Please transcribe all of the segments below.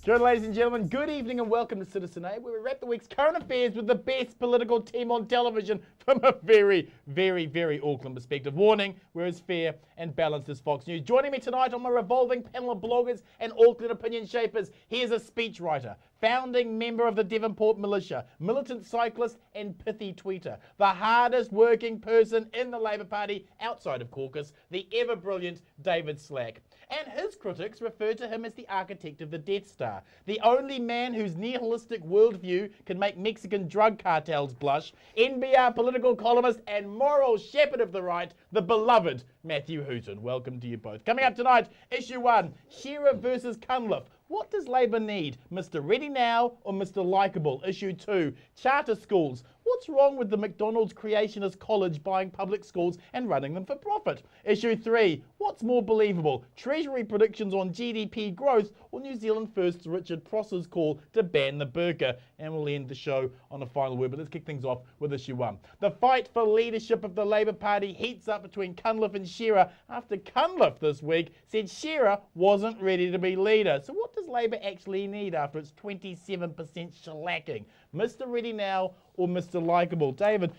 Good, ladies and gentlemen, good evening and welcome to Citizen A, where we wrap the week's current affairs with the best political team on television from a very, very, very Auckland perspective. Warning, we're as fair and balanced as Fox News. Joining me tonight on my revolving panel of bloggers and Auckland opinion shapers, here's a speechwriter, founding member of the Devonport Militia, militant cyclist and pithy tweeter, the hardest working person in the Labour Party outside of caucus, the ever-brilliant David Slack. And his critics refer to him as the architect of the Death Star, the only man whose nihilistic worldview can make Mexican drug cartels blush, NBR political columnist and moral shepherd of the right, the beloved Matthew Hooton. Welcome to you both. Coming up tonight, Issue 1, Shearer versus Cunliffe. What does Labour need, Mr. Ready Now or Mr. Likeable? Issue 2, Charter Schools. What's wrong with the McDonald's Creationist College buying public schools and running them for profit? Issue 3, what's more believable, Treasury predictions on GDP growth or New Zealand First Richard Prosser's call to ban the burqa? And we'll end the show on a final word, but let's kick things off with Issue 1. The fight for leadership of the Labour Party heats up between Cunliffe and Shearer after Cunliffe this week said Shearer wasn't ready to be leader. So what does Labour actually need after its 27% shellacking? Mr. Ready Now or Mr. Likeable? David,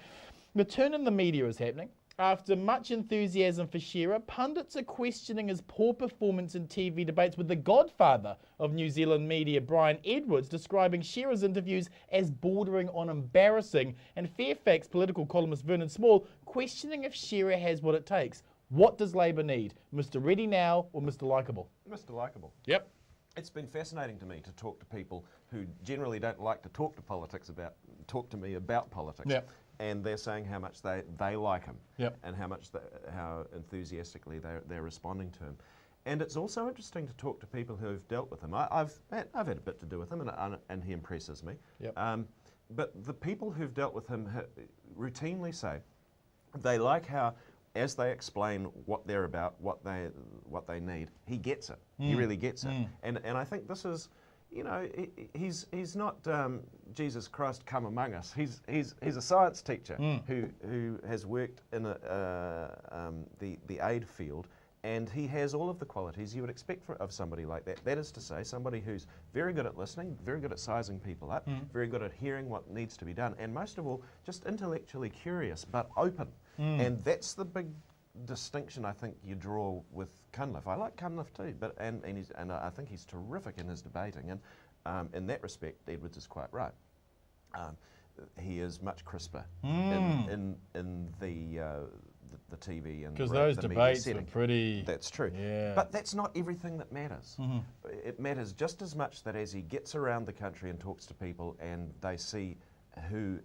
the turn in the media is happening. After much enthusiasm for Shearer, pundits are questioning his poor performance in TV debates, with the godfather of New Zealand media, Brian Edwards, describing Shearer's interviews as bordering on embarrassing, and Fairfax political columnist Vernon Small questioning if Shearer has what it takes. What does Labour need, Mr. Ready Now or Mr. Likeable? Mr. Likeable. Yep. It's been fascinating to me to talk to people who generally don't like to talk to me about politics. Yep. And they're saying how much they like him. Yep. And how enthusiastically they're responding to him. And it's also interesting to talk to people who've dealt with him. I've had a bit to do with him, and he impresses me. Yep. But the people who've dealt with him routinely say they like how, as they explain what they're about, what they need, he gets it. He really gets it. And I think this is, you know, he's not Jesus Christ come among us. He's a science teacher who has worked in the aid field, and he has all of the qualities you would expect of somebody like that. That is to say, somebody who's very good at listening, very good at sizing people up, very good at hearing what needs to be done, and most of all, just intellectually curious but open. And that's the big distinction I think you draw with Cunliffe. I like Cunliffe too, and I think he's terrific in his debating, and in that respect, Edwards is quite right. He is much crisper in the TV and because the those media debates setting. are pretty. That's true. Yeah. But that's not everything that matters. It matters just as much that as he gets around the country and talks to people and they see who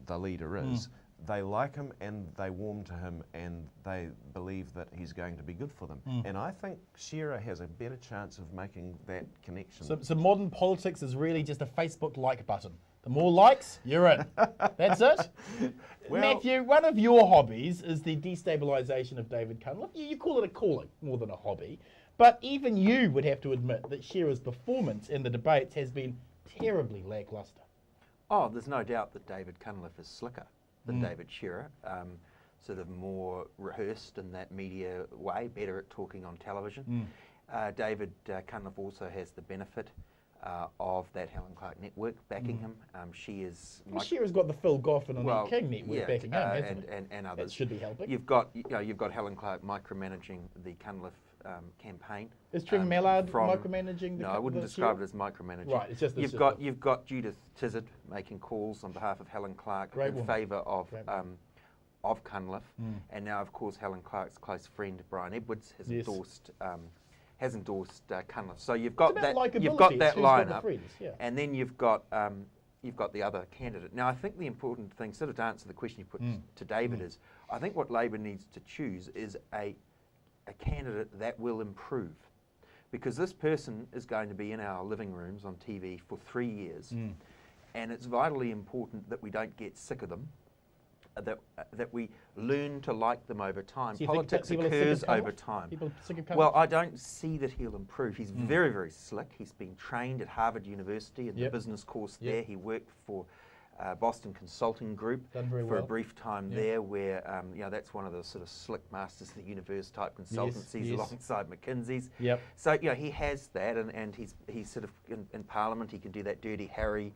the leader is, they like him and they warm to him and they believe that he's going to be good for them. And I think Shearer has a better chance of making that connection. So modern politics is really just a Facebook like button. The more likes, you're in. That's it. Well, Matthew, one of your hobbies is the destabilisation of David Cunliffe. You call it a calling more than a hobby. But even you would have to admit that Shearer's performance in the debates has been terribly lacklustre. Oh, there's no doubt that David Cunliffe is slicker than David Shearer, sort of more rehearsed in that media way, better at talking on television. David Cunliffe also has the benefit of that Helen Clark network backing him. Shearer's got the Phil Goff and Annette King network backing him, hasn't it? and others. That should be helping. You've got Helen Clark micromanaging the Cunliffe campaign. Is Trevor Mallard micromanaging the No, I wouldn't describe it as micromanaging. Right, it's just you've got Judith Tizard making calls on behalf of Helen Clark in favour of Cunliffe, and now of course Helen Clark's close friend Brian Edwards has endorsed Cunliffe. So you've got that lineup, and then you've got the other candidate. Now I think the important thing, sort of to answer the question you put to David, is I think what Labour needs to choose is a candidate that will improve, because this person is going to be in our living rooms on TV for 3 years, and it's vitally important that we don't get sick of them, that we learn to like them over time. So politics occurs over time. Well, I don't see that he'll improve. He's very, very slick. He's been trained at Harvard University in the business course there. He worked for Boston Consulting Group for a brief time there, where that's one of the sort of slick masters of the universe type consultancies alongside McKinsey's. So he has that, and he's sort of in Parliament. He can do that Dirty Harry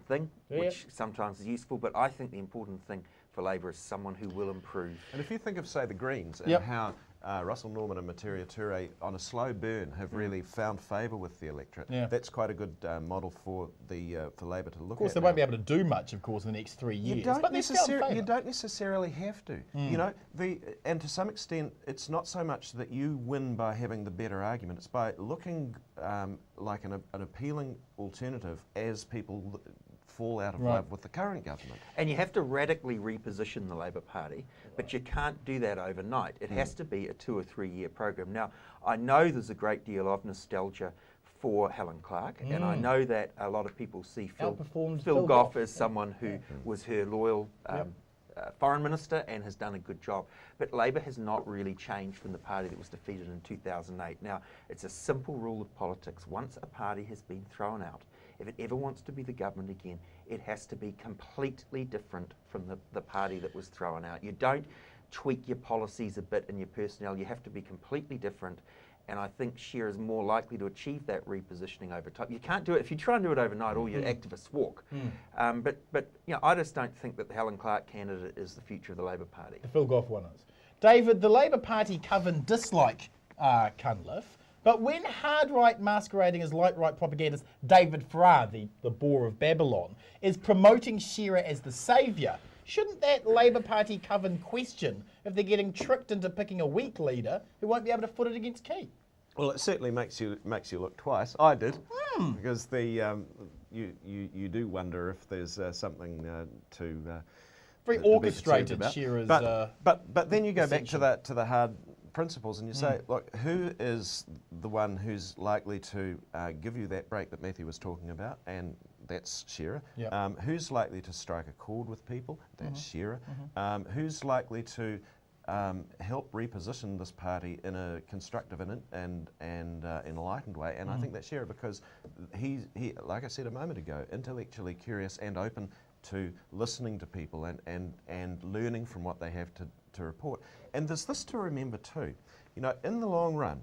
thing, which sometimes is useful. But I think the important thing for Labor is someone who will improve. And if you think of, say, the Greens and how Russell Norman and Materia Ture on a slow burn have really found favour with the electorate. That's quite a good model for Labor to look at. Of course, they won't be able to do much, of course, in the next 3 years. You don't necessarily have to. You know, and to some extent, it's not so much that you win by having the better argument. It's by looking like an appealing alternative as people fall out of love with the current government. And you have to radically reposition the Labor Party, but you can't do that overnight. It has to be a 2 or 3 year program. Now, I know there's a great deal of nostalgia for Helen Clark, and I know that a lot of people see Phil Goff as someone who was her loyal foreign minister and has done a good job. But Labor has not really changed from the party that was defeated in 2008. Now, it's a simple rule of politics. Once a party has been thrown out, if it ever wants to be the government again, it has to be completely different from the party that was thrown out. You don't tweak your policies a bit and your personnel. You have to be completely different. And I think Scheer is more likely to achieve that repositioning over time. You can't do it if you try and do it overnight. All your activists walk. But I just don't think that the Helen Clark candidate is the future of the Labor Party. The Phil Goff one is. David, the Labor Party coven dislike Cunliffe. But when hard-right masquerading as light-right propagandist David Farrar, the bore of Babylon, is promoting Scheer as the saviour, shouldn't that Labor Party coven question if they're getting tricked into picking a weak leader who won't be able to foot it against Key? Well, it certainly makes you look twice. I did, because you do wonder if there's something very orchestrated. Scheer's, but then you go back to the hard principles and you say, look, who is the one who's likely to give you that break that Matthew was talking about? And that's Scheer. Who's likely to strike a chord with people? That's Scheer. Who's likely to help reposition this party in a constructive and enlightened way? And I think that's Scheer, because he, like I said a moment ago, intellectually curious and open to listening to people and learning from what they have to report. And there's this to remember too. You know, in the long run,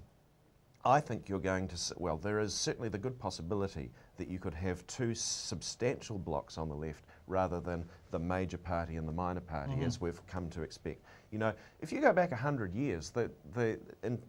I think you're going to, well, there is certainly the good possibility that you could have two substantial blocks on the left rather than the major party and the minor party, as we've come to expect. You know, if you go back 100 years, in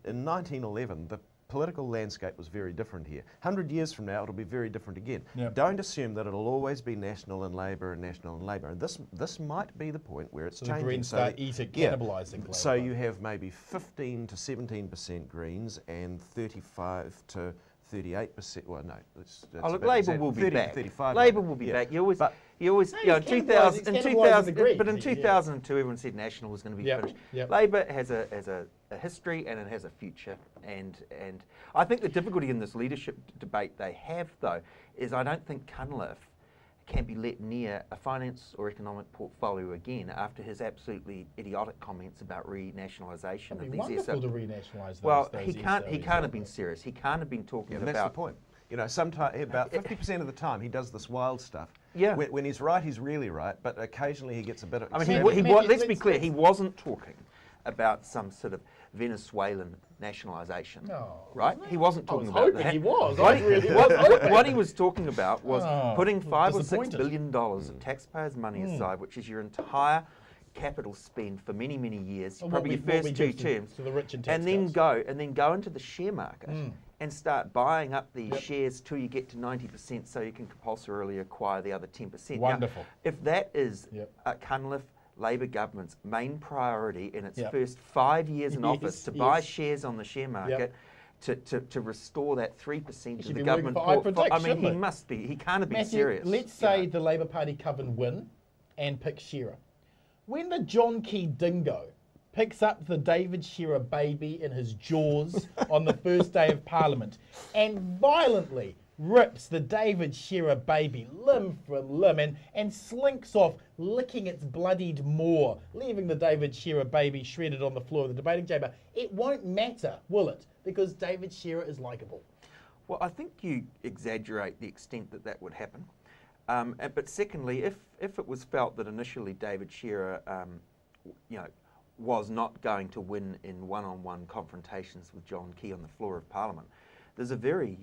1911, the political landscape was very different here. 100 years from now, it'll be very different again. Don't assume that it'll always be National and Labour and National and Labour. And this might be the point where it's changing. The Greens start cannibalising Labour. So you have maybe 15 to 17% Greens and 35 to 38%. Well, no. Look, Labour will be back. Labour will be back. You always, in 2002, everyone said National was going to be finished. Labour has a history and it has a future. And I think the difficulty in this leadership debate they have, though, is I don't think Cunliffe can be let near a finance or economic portfolio again after his absolutely idiotic comments about renationalisation of these. Wonderful to renationalise those. Well, he can't have been serious. He can't have been talking about. That's the point. You know, sometimes about 50% of the time he does this wild stuff. Yeah. When he's right, he's really right, but occasionally he gets a bit of. I mean, let's be clear. He wasn't talking about some sort of Venezuelan nationalisation, right? He wasn't talking about that. He was. What he was talking about was putting $5 or $6 billion of taxpayers' money aside, which is your entire capital spend for many, many years, probably your first 2 terms, to the rich and then go into the share market and start buying up these shares till you get to 90%, so you can compulsorily acquire the other 10%. Wonderful. Now, if that is Cunliffe Labor government's main priority in its first 5 years in office to buy shares on the share market, to restore that 3% of the government portfolio. I mean, he must be. He can't have been serious. Let's say the Labor Party coven win and pick Scheer. When the John Key dingo picks up the David Scheer baby in his jaws on the first day of Parliament and violently rips the David Scheer baby limb from limb and slinks off, licking its bloodied maw, leaving the David Scheer baby shredded on the floor of the debating chamber, it won't matter, will it? Because David Scheer is likeable. Well, I think you exaggerate the extent that would happen. But secondly, if it was felt that initially David Shearer, was not going to win in one-on-one confrontations with John Key on the floor of Parliament, there's a very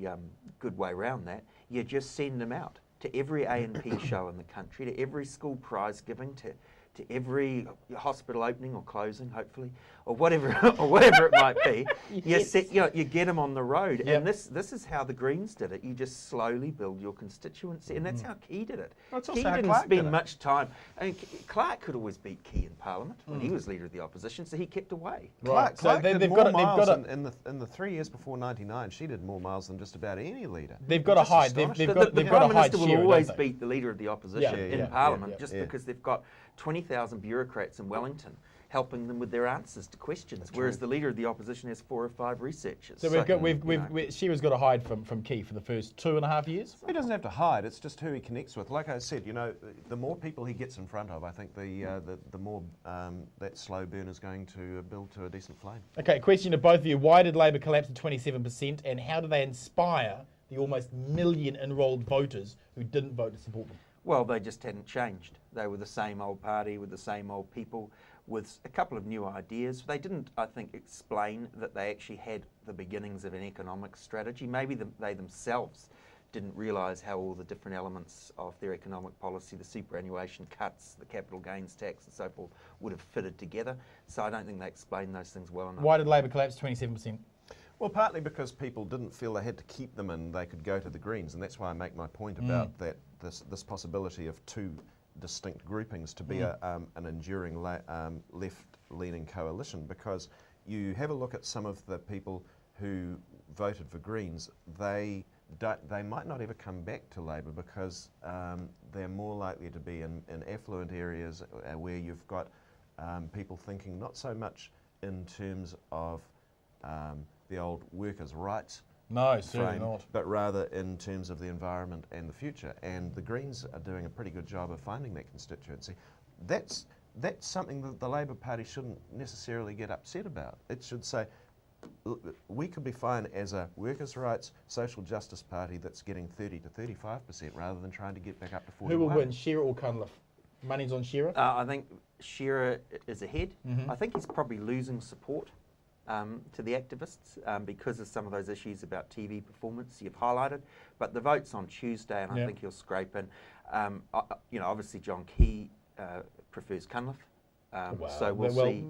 good way around that. You just send him out to every A&P show in the country, to every school prize giving, to every hospital opening or closing, hopefully, or whatever it might be. Yes. You get them on the road, and this is how the Greens did it. You just slowly build your constituency, and that's how Key did it. Key didn't spend much time. I mean, Clark could always beat Key in Parliament when he was leader of the opposition, so he kept away. Right. Clark did more miles in the 3 years before '99. She did more miles than just about any leader. They've got to hide. The Prime Minister will always beat the leader of the opposition in Parliament just because they've got 20,000 bureaucrats in Wellington helping them with their answers to questions, whereas the leader of the opposition has 4 or 5 researchers. So Shearer's got to hide from Key for the first 2.5 years? He doesn't have to hide, it's just who he connects with. Like I said, the more people he gets in front of, I think the more that slow burn is going to build to a decent flame. Okay, question to both of you. Why did Labour collapse to 27%, and how do they inspire the almost million enrolled voters who didn't vote to support them? Well, they just hadn't changed. They were the same old party with the same old people with a couple of new ideas. They didn't, I think, explain that they actually had the beginnings of an economic strategy. Maybe they themselves didn't realise how all the different elements of their economic policy, the superannuation cuts, the capital gains tax and so forth, would have fitted together. So I don't think they explained those things well enough. Why did Labour collapse 27%? Well, partly because people didn't feel they had to keep them and they could go to the Greens, and that's why I make my point about this possibility of 2 distinct groupings to be an enduring left-leaning coalition, because you have a look at some of the people who voted for Greens, they might not ever come back to Labour because they're more likely to be in affluent areas where you've got people thinking not so much in terms of the old workers' rights certainly not, but rather in terms of the environment and the future. And the Greens are doing a pretty good job of finding that constituency. That's something that the Labour Party shouldn't necessarily get upset about. It should say, we could be fine as a workers' rights, social justice party that's getting 30 to 35% rather than trying to get back up to 41. Who will win, Shearer or Cunliffe? Money's on Shearer? I think Shearer is ahead. I think he's probably losing support to the activists because of some of those issues about TV performance you've highlighted. But the vote's on Tuesday, and I think he'll scrape in. Obviously John Key prefers Cunliffe. So we'll see.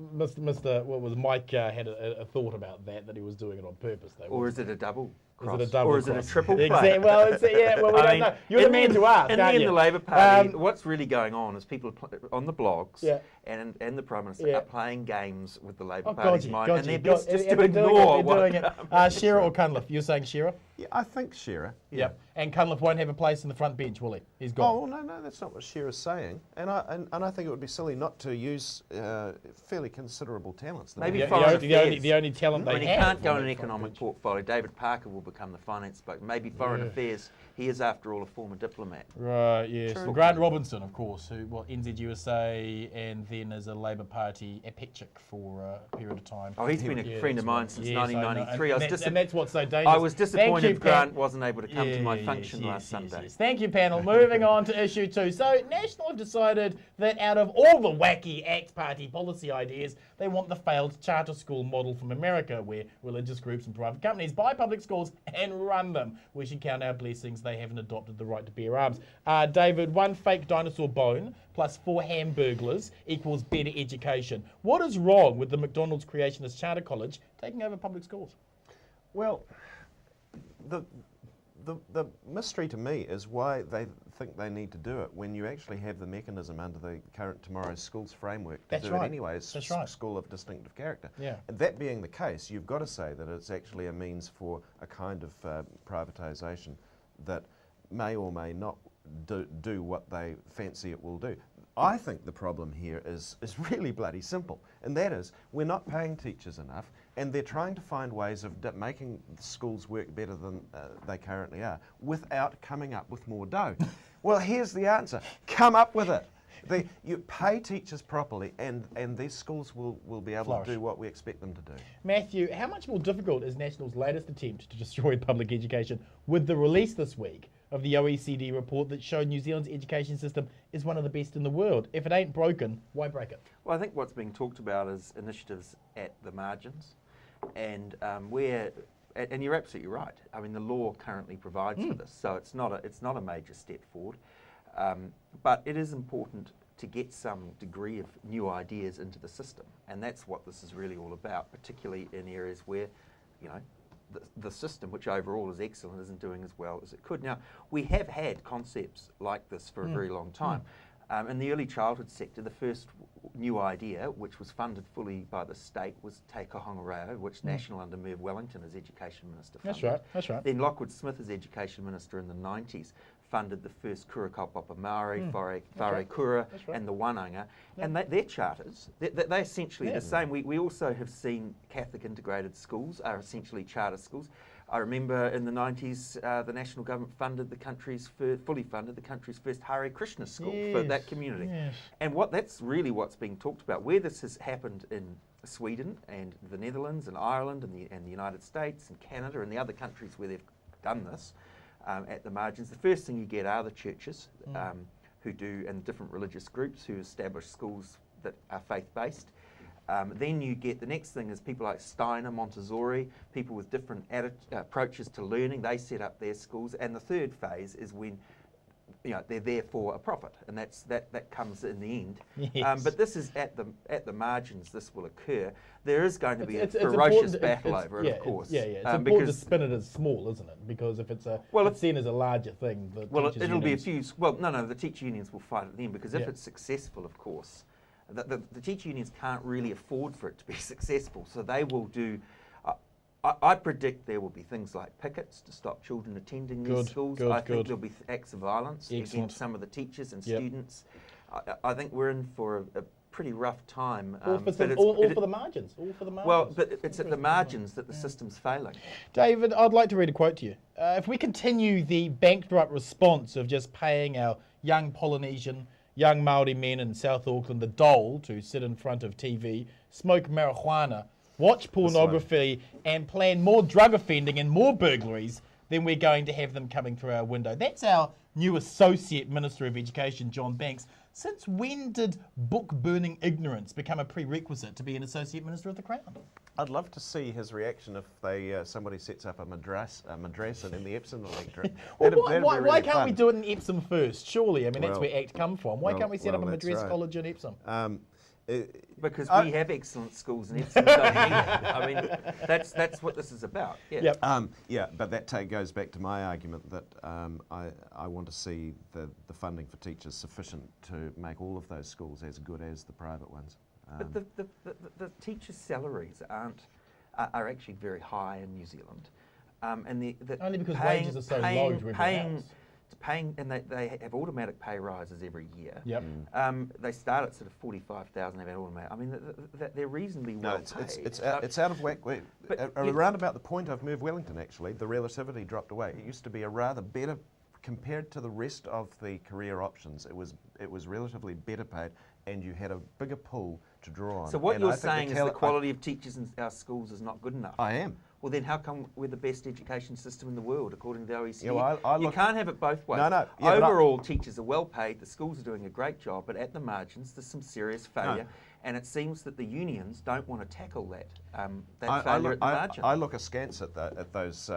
Mike had a thought about that he was doing it on purpose, though. Or is it a double cross? Is it a double or is cross? it a triple play? Exactly. Well, we don't know. You're the man to ask, and in the Labour Party, what's really going on is people on the blogs and the Prime Minister are playing games with the Labour Party's mind, and they're best just to ignore what they're doing. Shearer or Cunliffe? You're saying Shearer? Yeah, I think Shearer. Yeah. And Cunliffe won't have a place in the front bench, will he? He's gone. Oh, well, no, that's not what Shearer's saying. And I think it would be silly not to use fairly considerable talents. Maybe the only talent they have. He can't go in an economic portfolio. David Parker will become the finance spokesman. Maybe foreign affairs. He is, after all, a former diplomat. Right, yes. Well, Grant Robinson, of course, who, NZUSA, and then is a Labour Party epic for a period of time. Oh, he's been a friend of mine since 1993. And that's what's so dangerous. I was disappointed Grant wasn't able to come to my function last Sunday. Yes. Thank you, panel. Moving on to issue 2. So, National have decided that out of all the wacky ACT Party policy ideas, they want the failed charter school model from America, where religious groups and private companies buy public schools and run them. We should count our blessings they haven't adopted the right to bear arms. David, 1 fake dinosaur bone plus 4 hamburglars equals better education. What is wrong with the McDonald's Creationist Charter College taking over public schools? Well, the mystery to me is why they think they need to do it when you actually have the mechanism under the current Tomorrow's Schools framework to do it anyway. It's a school of distinctive character. Yeah. And that being the case, you've got to say that it's actually a means for a kind of privatisation that may or may not do what they fancy it will do. I think the problem here is really bloody simple, and that is we're not paying teachers enough, and they're trying to find ways of making schools work better than they currently are without coming up with more dough. Well, here's the answer. Come up with it. You pay teachers properly, and these schools will be able to do what we expect them to do. Matthew, how much more difficult is National's latest attempt to destroy public education with the release this week of the OECD report that showed New Zealand's education system is one of the best in the world. If it ain't broken, why break it? Well, I think what's being talked about is initiatives at the margins, and and you're absolutely right. I mean, the law currently provides for this, so it's not a major step forward, but it is important to get some degree of new ideas into the system, and that's what this is really all about, particularly in areas where, you know, the system, which overall is excellent, isn't doing as well as it could. Now, we have had concepts like this for a very long time. In the early childhood sector, the first new idea, which was funded fully by the state, was Te Kahanga Reo, which National under Merv Wellington as Education Minister funded. That's right. Then Lockwood Smith as Education Minister in the 90s funded the first Kura Kaupapa Maori, Whare Kura, and the Wananga. And their charters, they're essentially the same. We also have seen Catholic integrated schools are essentially charter schools. I remember in the 90s, the national government fully funded the country's first Hare Krishna school for that community. And that's really what's being talked about. Where this has happened in Sweden and the Netherlands and Ireland and the United States and Canada and the other countries where they've done this at the margins, the first thing you get are the churches who do, and different religious groups who establish schools that are faith-based. Then you get, the next thing is people like Steiner, Montessori, people with different approaches to learning, they set up their schools. And the third phase is when, you know, they're there for a profit, and that comes in the end. Yes. But this is at the margins. This will occur. There is going to be a ferocious battle over it, of course. It's important to spin it as small, isn't it? Because if it's seen as a larger thing, it'll be a few. Well, no, the teacher unions will fight it then, because if it's successful, of course, the teacher unions can't really afford for it to be successful, so they will do. I predict there will be things like pickets to stop children attending these schools. I think there'll be acts of violence against some of the teachers and students. I think we're in for a pretty rough time. All for the margins. Well, but it's at the margins that the system's failing. David, I'd like to read a quote to you. If we continue the bankrupt response of just paying our young Polynesian, young Māori men in South Auckland the dole to sit in front of TV, smoke marijuana, watch pornography, and plan more drug offending and more burglaries, then we're going to have them coming through our window. That's our new Associate Minister of Education, John Banks. Since when did book-burning ignorance become a prerequisite to be an Associate Minister of the Crown? I'd love to see his reaction if somebody sets up a madrasa in the Epsom electorate. Why can't we do it in Epsom first? Surely, I mean, that's where ACT come from. Why can't we set up a Madras college in Epsom? Because we have excellent schools in Epsom. I mean, that's what this is about. Yeah. Yep. But that goes back to my argument that I want to see the funding for teachers sufficient to make all of those schools as good as the private ones. But the teachers' salaries are actually very high in New Zealand, and only because wages are so low to paying, and they have automatic pay rises every year. Yep. They start at sort of 45,000. They've had automatic. I mean, they're reasonably well paid. It's out of whack. Around about the point of Merv Wellington, actually, the relativity dropped away. It used to be a rather better, compared to the rest of the career options. It was relatively better paid, and you had a bigger pool to draw on. So what you're saying is the quality of teachers in our schools is not good enough? I am. Well, then how come we're the best education system in the world, according to the OECD? Yeah, well, you can't have it both ways. No. Yeah, overall, teachers are well paid, the schools are doing a great job, but at the margins, there's some serious failure. No. And it seems that the unions don't want to tackle that failure at the margin. I look askance at those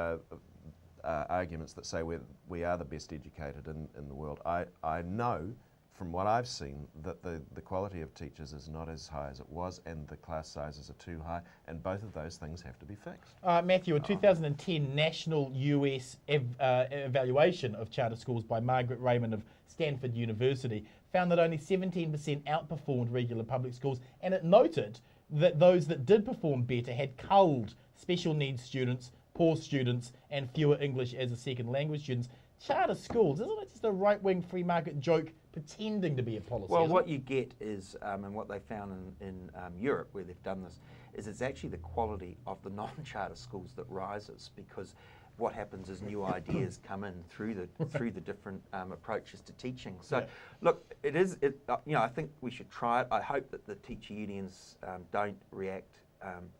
arguments that say we are the best educated in the world. I know from what I've seen that the quality of teachers is not as high as it was, and the class sizes are too high, and both of those things have to be fixed. Matthew, a 2010 national US evaluation of charter schools by Margaret Raymond of Stanford University found that only 17% outperformed regular public schools, and it noted that those that did perform better had culled special needs students, poor students, and fewer English as a second language students. Charter schools, isn't it just a right-wing free market joke pretending to be a policy? Well, what you get is, and what they found in Europe where they've done this, is it's actually the quality of the non-charter schools that rises, because what happens is new ideas come in through the different approaches to teaching. So, look, I think we should try it. I hope that the teacher unions don't react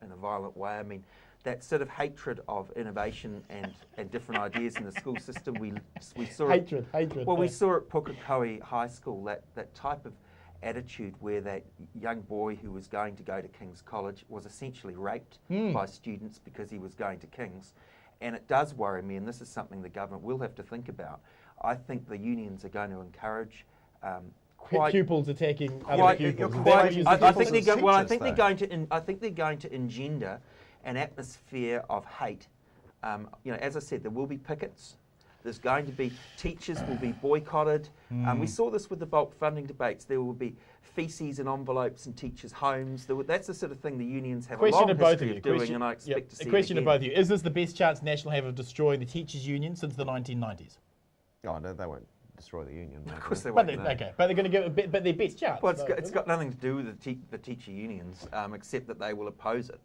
in a violent way. I mean, that sort of hatred of innovation and different ideas in the school system. We saw hatred. Well, we saw at Pukekohe High School that type of attitude where that young boy who was going to go to King's College was essentially raped by students because he was going to King's. And it does worry me, and this is something the government will have to think about. I think the unions are going to encourage pupils attacking other pupils. I think they're going to engender an atmosphere of hate. As I said, there will be pickets. There's going to be teachers will be boycotted. We saw this with the bulk funding debates. There will be feces and envelopes in teachers' homes. That's the sort of thing the unions have a long history of doing, and I expect to see it again. A question to both of you. Is this the best chance National have of destroying the teachers' union since the 1990s? Oh, no, they won't destroy the union. Of course they won't. Okay, but they're going to give it, but their best chance. Well, it's got nothing to do with the teacher unions, except that they will oppose it.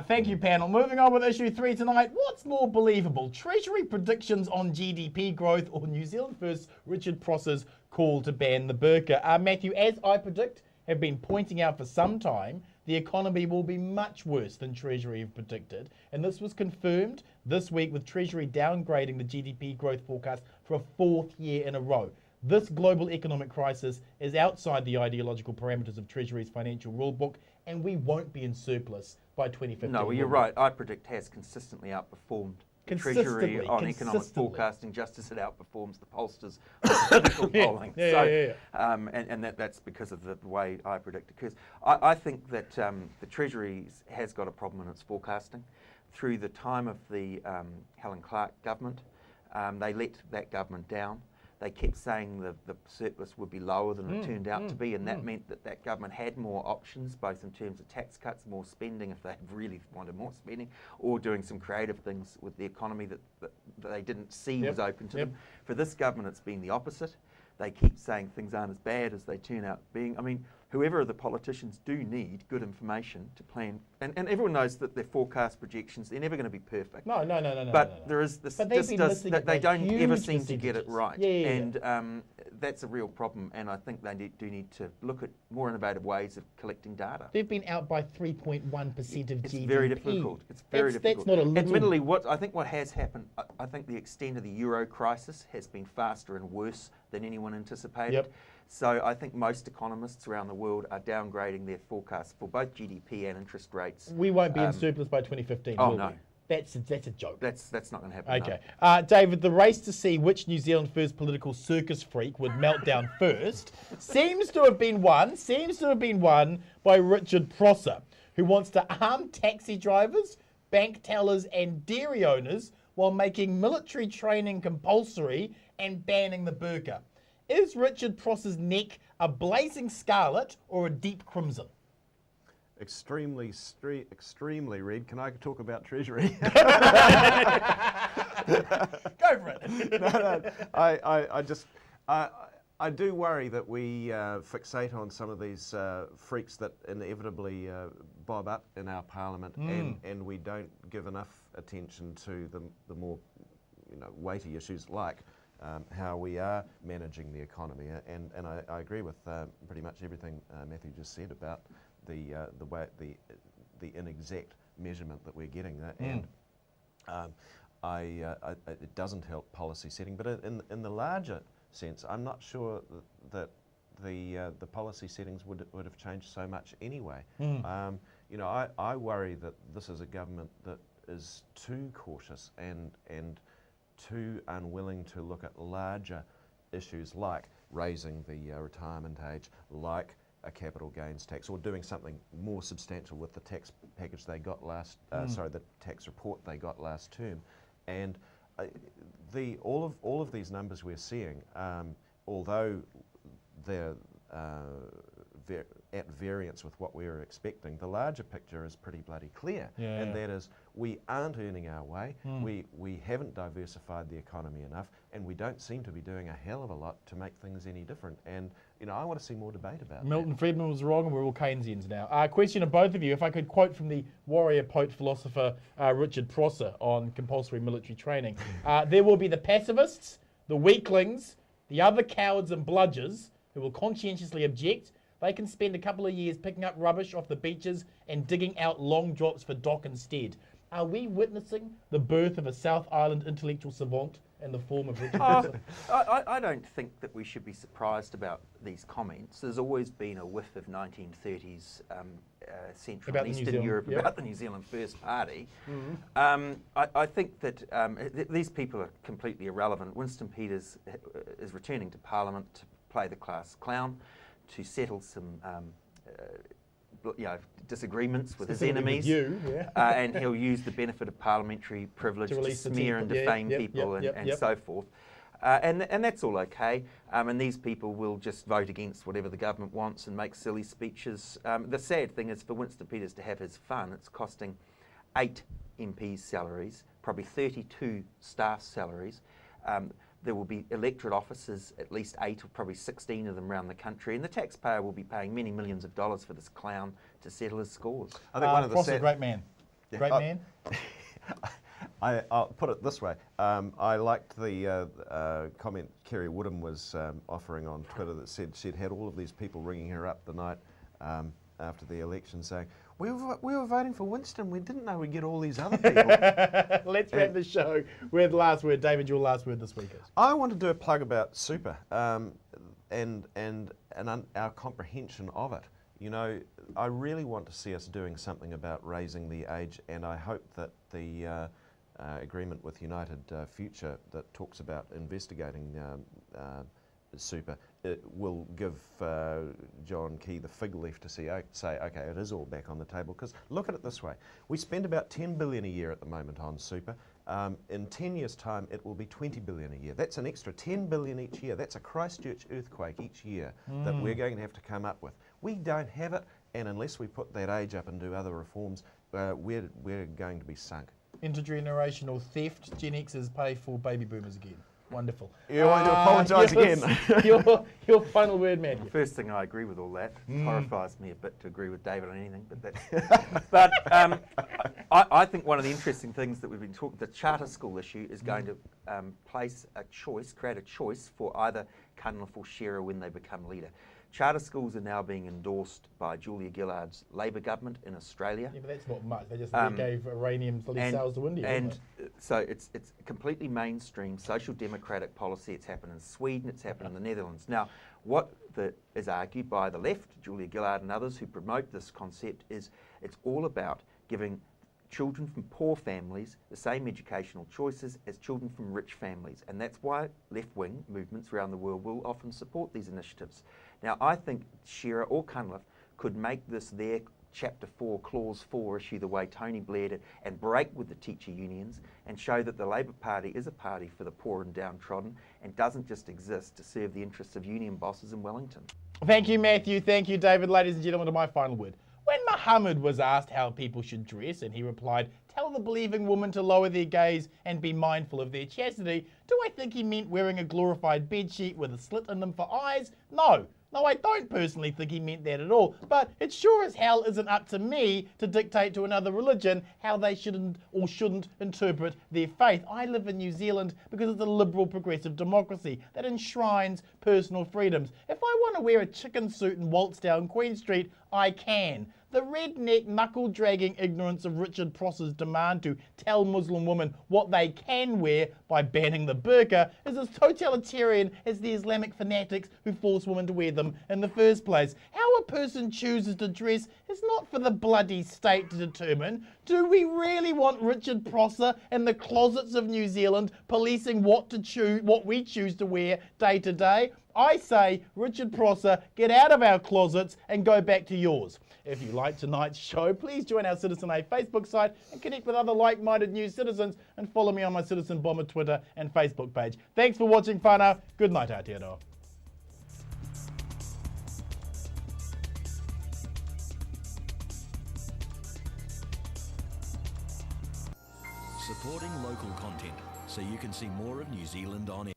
Thank you, panel. Moving on with issue 3 tonight. What's more believable, Treasury predictions on GDP growth or New Zealand First Richard Prosser's call to ban the burqa? Matthew, as I predict, have been pointing out for some time, the economy will be much worse than Treasury have predicted. And this was confirmed this week with Treasury downgrading the GDP growth forecast for a 4th year in a row. This global economic crisis is outside the ideological parameters of Treasury's financial rulebook, and we won't be in surplus by 2015. No, well, you're right. I predict has consistently outperformed the Treasury on economic forecasting, just as it outperforms the pollsters on political polling. And that's because of the way I predict it. Because I think that the Treasury has got a problem in its forecasting. Through the time of the Helen Clark government, they let that government down. They kept saying the surplus would be lower than it turned out to be, and that meant that government had more options, both in terms of tax cuts, more spending if they really wanted more spending, or doing some creative things with the economy that they didn't see was open to them. For this government, it's been the opposite. They keep saying things aren't as bad as they turn out being. I mean, whoever the politicians do need good information to plan, and everyone knows that their forecast projections, they're never going to be perfect. No. But there is this, they don't ever seem to get it right. And that's a real problem, and I think they do need to look at more innovative ways of collecting data. They've been out by 3.1% of GDP. It's very difficult. It's very difficult. That's not a little... Admittedly, what has happened, I think the extent of the euro crisis has been faster and worse than anyone anticipated. So I think most economists around the world are downgrading their forecasts for both GDP and interest rates. We won't be in surplus by 2015, oh, will no. we? That's a joke. That's not going to happen. Okay. No. David, the race to see which New Zealand First political circus freak would melt down first seems to have been won by Richard Prosser, who wants to arm taxi drivers, bank tellers and dairy owners while making military training compulsory and banning the burqa. Is Richard Prosser's neck a blazing scarlet or a deep crimson? Extremely red. Can I talk about Treasury? Go for it. I do worry that we fixate on some of these freaks that inevitably bob up in our parliament, and we don't give enough attention to the more weighty issues like how we are managing the economy. And I agree with pretty much everything Matthew just said about the way the inexact measurement that we're getting, and it doesn't help policy setting. But in the larger sense, I'm not sure that the policy settings would have changed so much anyway. I worry that this is a government that is too cautious and too unwilling to look at larger issues like raising the retirement age, like a capital gains tax, or doing something more substantial with the tax package they got the tax report they got last term. And all of these numbers we're seeing, although they're at variance with what we were expecting, the larger picture is pretty bloody clear, and that is we aren't earning our way, we haven't diversified the economy enough, and we don't seem to be doing a hell of a lot to make things any different. And I want to see more debate about Milton Friedman was wrong, and we're all Keynesians now. Question of both of you, if I could quote from the warrior poet philosopher Richard Prosser on compulsory military training. There will be the pacifists, the weaklings, the other cowards and bludgers who will conscientiously object. They can spend a couple of years picking up rubbish off the beaches and digging out long drops for dock instead. Are we witnessing the birth of a South Island intellectual savant in the form of Richard Prosser? I don't think that we should be surprised about these comments. There's always been a whiff of 1930s Central and Eastern Europe about the New Zealand First Party. I think that these people are completely irrelevant. Winston Peters is returning to Parliament to play the class clown, to settle some disagreements with his enemies, and he'll use the benefit of parliamentary privilege to smear and defame people and so forth. And that's all okay. And these people will just vote against whatever the government wants and make silly speeches. The sad thing is, for Winston Peters to have his fun, it's costing 8 MPs' salaries, probably 32 staff salaries. There will be electorate offices, at least 8 or probably 16 of them around the country, and the taxpayer will be paying many millions of dollars for this clown to settle his scores. I think one of the great man. Yeah. Great man. I'll put it this way. I liked the comment Kerry Woodham was offering on Twitter that said she'd had all of these people ringing her up the night after the election saying, we were voting for Winston, we didn't know we'd get all these other people. Let's wrap the show with the last word. David, your last word this week is? I want to do a plug about super and our comprehension of it. You know, I really want to see us doing something about raising the age, and I hope that the agreement with United Future that talks about investigating super, it will give John Key the fig leaf to say, okay, it is all back on the table. Because look at it this way. We spend about 10 billion a year at the moment on super. In 10 years' time, it will be 20 billion a year. That's an extra 10 billion each year. That's a Christchurch earthquake each year that we're going to have to come up with. We don't have it, and unless we put that age up and do other reforms, we're going to be sunk. Intergenerational theft. Gen X's pay for baby boomers again. Wonderful. You want to apologise again? Your final word, Matthew. The first thing, I agree with all that. It horrifies me a bit to agree with David on anything, but I think one of the interesting things that we've been talking, the charter school issue is going to create a choice for either Cunliffe or Shearer when they become leader. Charter schools are now being endorsed by Julia Gillard's Labor government in Australia. Yeah, but that's not much. They just gave uranium sales to India. And so it's completely mainstream social democratic policy. It's happened in Sweden. It's happened in the Netherlands. Now, what is argued by the left, Julia Gillard and others who promote this concept, is it's all about giving children from poor families the same educational choices as children from rich families. And that's why left-wing movements around the world will often support these initiatives. Now, I think Shearer or Cunliffe could make this their Chapter 4, Clause 4 issue the way Tony Blair did, and break with the teacher unions and show that the Labor Party is a party for the poor and downtrodden and doesn't just exist to serve the interests of union bosses in Wellington. Thank you, Matthew. Thank you, David. Ladies and gentlemen, to my final word. When Muhammad was asked how people should dress, and he replied, "Tell the believing woman to lower their gaze and be mindful of their chastity," do I think he meant wearing a glorified bedsheet with a slit in them for eyes? No. No, I don't personally think he meant that at all, but it sure as hell isn't up to me to dictate to another religion how they shouldn't or shouldn't interpret their faith. I live in New Zealand because it's a liberal progressive democracy that enshrines personal freedoms. If I want to wear a chicken suit and waltz down Queen Street, I can. The redneck, knuckle-dragging ignorance of Richard Prosser's demand to tell Muslim women what they can wear by banning the burqa is as totalitarian as the Islamic fanatics who force women to wear them in the first place. How a person chooses to dress is not for the bloody state to determine. Do we really want Richard Prosser in the closets of New Zealand policing what we choose to wear day to day? I say, Richard Prosser, get out of our closets and go back to yours. If you like tonight's show, please join our Citizen A Facebook site and connect with other like-minded new citizens, and follow me on my Citizen Bomber Twitter and Facebook page. Thanks for watching whānau. Good night, Aotearoa. Supporting local content so you can see more of New Zealand on air.